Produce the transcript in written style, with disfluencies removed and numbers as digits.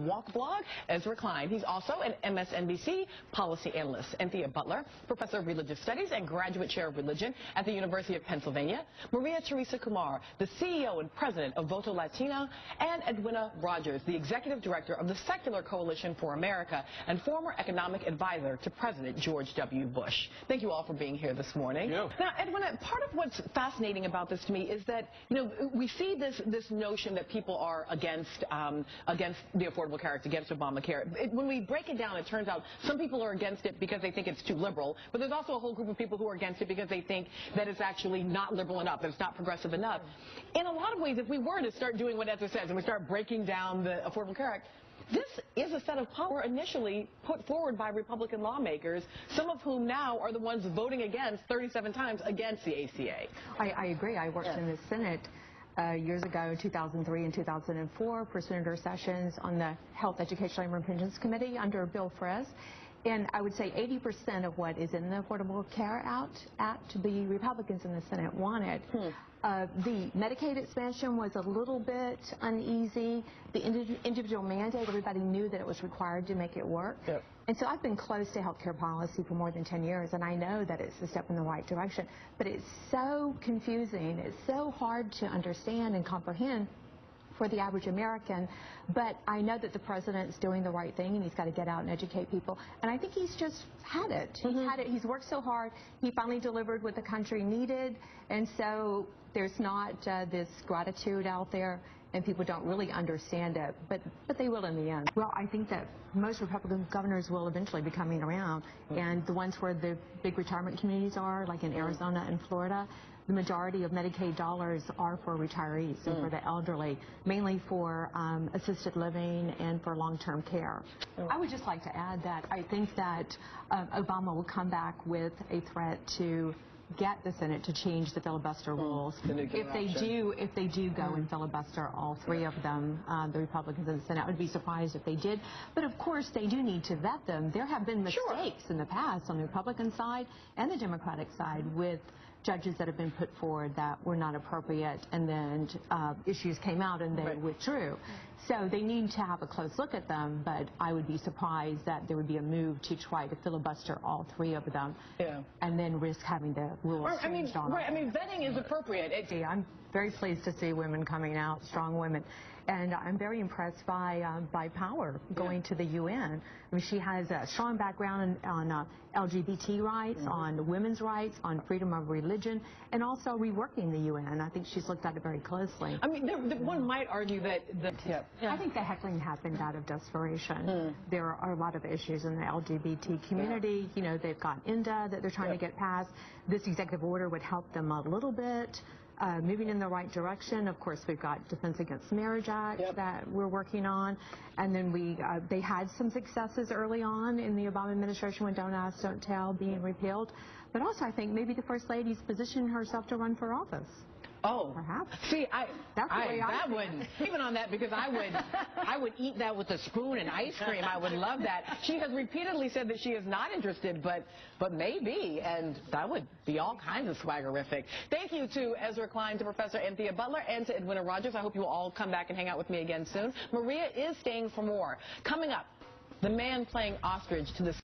Walk blog, Ezra Klein. He's also an MSNBC policy analyst. Anthea Butler, professor of religious studies and graduate chair of religion at the University of Pennsylvania. Maria Teresa Kumar, the CEO and president of Voto Latino, and Edwina Rogers, the executive director of the Secular Coalition for America and former economic advisor to President George W. Bush. Thank you all for being here this morning. Now, Edwina, part of what's fascinating about this to me is that, we see this notion that people are against the Affordable Care Act, against Obamacare. When we break it down, it turns out some people are against it because they think it's too liberal, but there's also a whole group of people who are against it because they think that it's actually not liberal enough, that it's not progressive enough. In a lot of ways, if we were to start doing what Ezra says and we start breaking down the Affordable Care Act, this is a set of power initially put forward by Republican lawmakers, some of whom now are the ones voting against 37 times against the ACA. I agree. I worked in the Senate years ago, 2003 and 2004, for Senator Sessions on the Health, Education, Labor, and Pensions Committee under Bill Frez. And I would say 80% of what is in the Affordable Care Act, the Republicans in the Senate wanted. The Medicaid expansion was a little bit uneasy. The individual mandate, everybody knew that it was required to make it work. And so I've been close to healthcare policy for more than 10 years, and I know that it's a step in the right direction. But it's so confusing. It's so hard to understand and comprehend for the average American, but I know that the president's doing the right thing, and he's got to get out and educate people. And I think he's just had it. He's had it. He's worked so hard. He finally delivered what the country needed, and so there's not this gratitude out there, and people don't really understand it, but they will in the end. Well, I think that most Republican governors will eventually be coming around, and the ones where the big retirement communities are, like in Arizona and Florida, the majority of Medicaid dollars are for retirees and for the elderly, mainly for assisted living and for long-term care. I would just like to add that I think that Obama will come back with a threat to get the Senate to change the filibuster rules. If they do go and filibuster all three of them, the Republicans in the Senate, I would be surprised if they did. But of course, they do need to vet them. There have been mistakes in the past on the Republican side and the Democratic side with judges that have been put forward that were not appropriate, and then issues came out and they withdrew. So they need to have a close look at them, but I would be surprised that there would be a move to try to filibuster all three of them and then risk having the rules changed on them. I mean, vetting is appropriate. I'm very pleased to see women coming out, strong women. And I'm very impressed by Power going to the UN. I mean, she has a strong background on LGBT rights, on women's rights, on freedom of religion, and also reworking the UN. I think she's looked at it very closely. I mean, one might argue that I think the heckling happened out of desperation. There are a lot of issues in the LGBT community. You know, they've got INDA that they're trying to get passed. This executive order would help them a little bit. Moving in the right direction. Of course, we've got Defense Against Marriage Act that we're working on, and then they had some successes early on in the Obama administration with Don't Ask, Don't Tell being repealed. But also, I think maybe the First Lady's positioned herself to run for office. Oh, perhaps. See, even on that, because I would eat that with a spoon and ice cream. I would love that. She has repeatedly said that she is not interested, but maybe, and that would be all kinds of swaggerific. Thank you to Ezra Klein, to Professor Anthea Butler, and to Edwina Rogers. I hope you will all come back and hang out with me again soon. Maria is staying for more. Coming up, the man playing ostrich to the